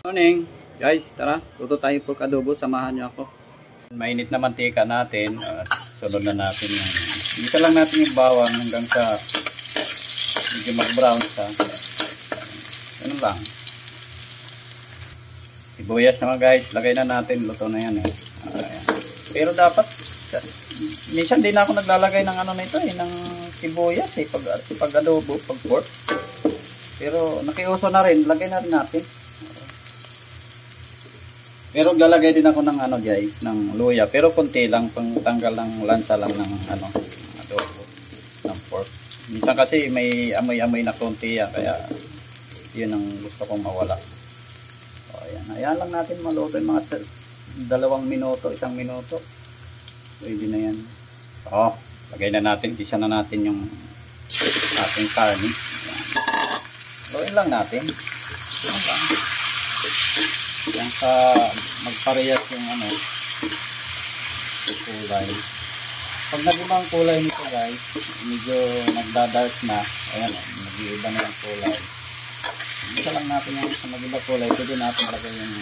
Morning guys, tara, luto tayo pork adobo, samahan nyo ako. Mainit na mantika natin, sunod na natin yung, isa lang natin yung bawang hanggang sa medyo mag-brown sa, ano lang. Sibuyas naman guys, lagay na natin, luto na yan eh. Pero dapat, minsan din ako naglalagay ng ano nito eh, ng sibuyas eh, pag adobo, pag pork. Pero nakiuso na rin, lagay na rin natin. Pero lalagay din ako ng ano guys, ng luya. Pero konti lang, pang tanggal ng lansa lang ng ano, adobo, ng pork. Minsan kasi may amoy-amoy na konti yan, kaya yun ang gusto kong mawala. So ayan, ayan lang natin maluto yung mga 2 minuto, 1 minuto. Pwede na yan. So, lagay na natin, gisa na natin yung ating karne. Lutuin lang natin. Yan lang. Yan sa magparehas yung ano, kulay. Pag nag-ibang kulay nito guys, medyo nagda-dark na. Ayan o, nag-iiba na yung kulay. Isa lang natin yung sa mag-ibang kulay. Pwede natin lagay yung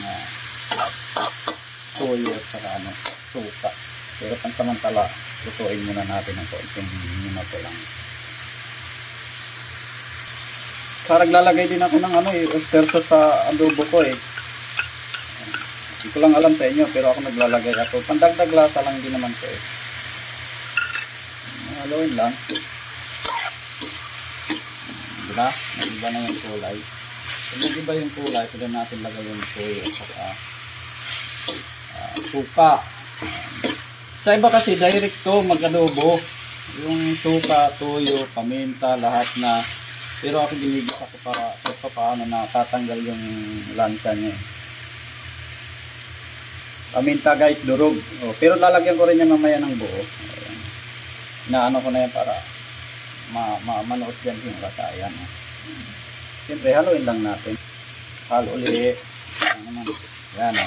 toyo at saka ano, suka. Pero pansamantala, lutuin muna natin ng konting minuto lang. Parang lalagay din ako ng ano, oyster sauce sa adobo ko eh. Hindi ko lang alam sa inyo, pero ako naglalagay ako. Pandagdag lasa lang din naman ko eh. Haluin lang. Diba? Nag-iba na yung kulay. Kung nag-iba yung kulay, pwede natin lagay yung toyo at saka suka. Sa iba kasi, direct to mag-adobo. Yung suka, toyo, paminta, lahat na. Pero ako ginigisa ko para paano na tatanggal yung lansa niya. Paminta guys, durog. Oh, pero lalagyan ko rin yan mamaya ng buo. Ayan. Inaano ko na yan para manood yan yung lasa. Ayan. Siyempre, haluin lang natin. Halo ulit. Ayan o.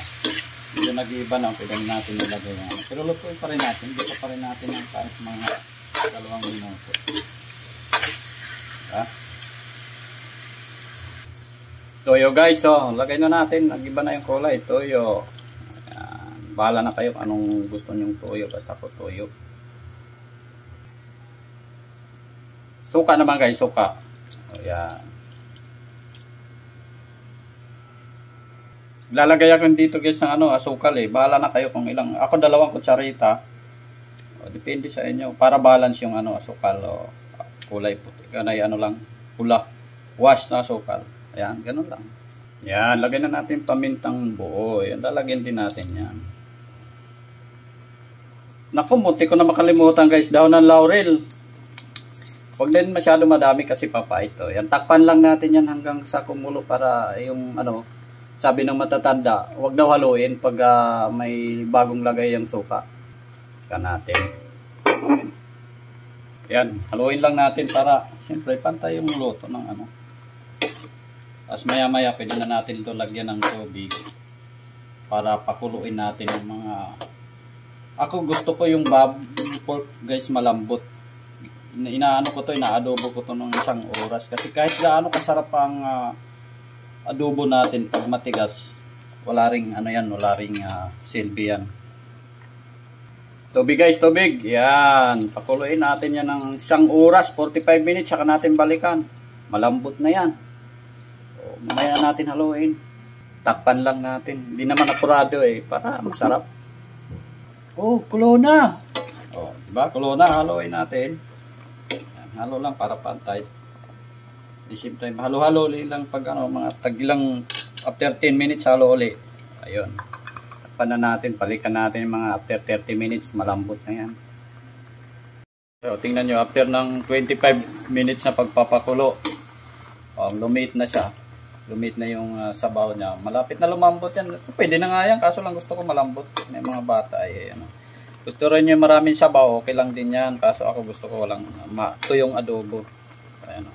Medyo nag-iiba na. Pwede natin nilagay yan. Pero lutuin pa rin natin. Dito pa rin natin ang kahit mga 2 minuto. Diba? Toyo guys. Oh, lagay na natin. Nag-iba na yung kulay. Toyo. Bahala na kayo anong gusto nyong toyo, basta ko toyo. Suka naman guys, suka. Ayan. Lalagay ako dito guys ng ano, asukal eh. Bahala na kayo kung ilang. Ako 2 kutsarita. Depende sa inyo. Para balance yung ano, asukal o kulay puti. Ganay ano lang, pula. Wash na asukal. Ayan, ganun lang. Yan, lagay na natin pamintang buo. Yan, lalagyan din natin yan. Naku, munti ko na makalimutan guys, daon ng laurel. Huwag din masyado madami kasi papait to. Yan, takpan lang natin yan hanggang sa kumulo para yung ano, sabi ng matatanda, huwag daw haluin pag may bagong lagay yung suka. Yan natin. Yan, haluin lang natin para siyempre pantay yung luto ng ano. Tapos maya maya pwede na natin ito lagyan ng tubig para pakuluin natin yung mga. Ako gusto ko yung pork guys malambot. Inaano ko to, inaadobo ko to ng 1 oras. Kasi kahit gaano kasarap ang adobo natin pag matigas, wala ring ano yan, wala ring silbi yan. Tubig guys, tubig. Yan. Pakuluin natin yan ng 1 oras, 45 minutes, saka natin balikan. Malambot na yan. O, mamaya natin haluin. Takpan lang natin. Hindi naman apurado eh, para masarap. Oh, kulo na. Oh, diba? Kulo na, haluin natin. Yan, halo lang para pantay. At the same time, halo-halo lang pag ano, mga tagilang after 10 minutes halo uli. Ayun. Takpan na natin, balikan natin yung mga after 30 minutes, malambot na yan. So, tingnan nyo, after ng 25 minutes na pagpapakulo, lumit na siya. Lumit na yung sabaw niya. Malapit na lumambot yan. Pwede na nga yan, kaso lang gusto ko malambot. May mga bata ay ano. Gusto rin yung maraming sabaw, okay lang din yan. Kaso ako gusto ko walang tuyong adobo. Ayan,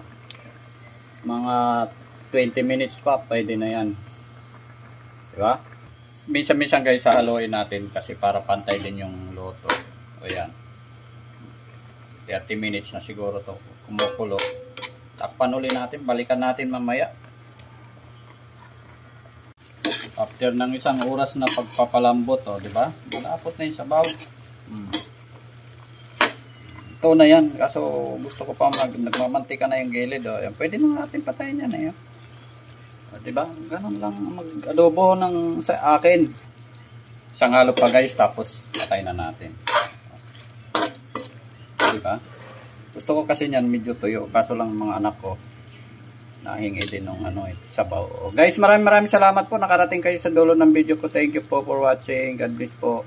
mga 20 minutes pa, pwede na yan. Diba? Minsan-minsan guys, haluin natin kasi para pantay din yung luto. O yan. 30 minutes na siguro to kumukulo. Takpan ulit natin, balikan natin mamaya. After ng isang oras na pagpapalambot, oh, di ba? Malapot na yung sabaw. Ito na yan. Kaso gusto ko pa nagmamantika na yung gilid. Oh. Yan, pwede na natin patayin yan. Eh. Oh, di ba? Ganun lang mag-adobo ng sa akin. Isang halo pa guys, tapos patay na natin. Di ba? Gusto ko kasi niyan medyo tuyo. Kaso lang mga anak ko nahingi din ng sabaw. Guys, maraming salamat po. Nakarating kayo sa dulo ng video ko. Thank you po for watching. God bless po.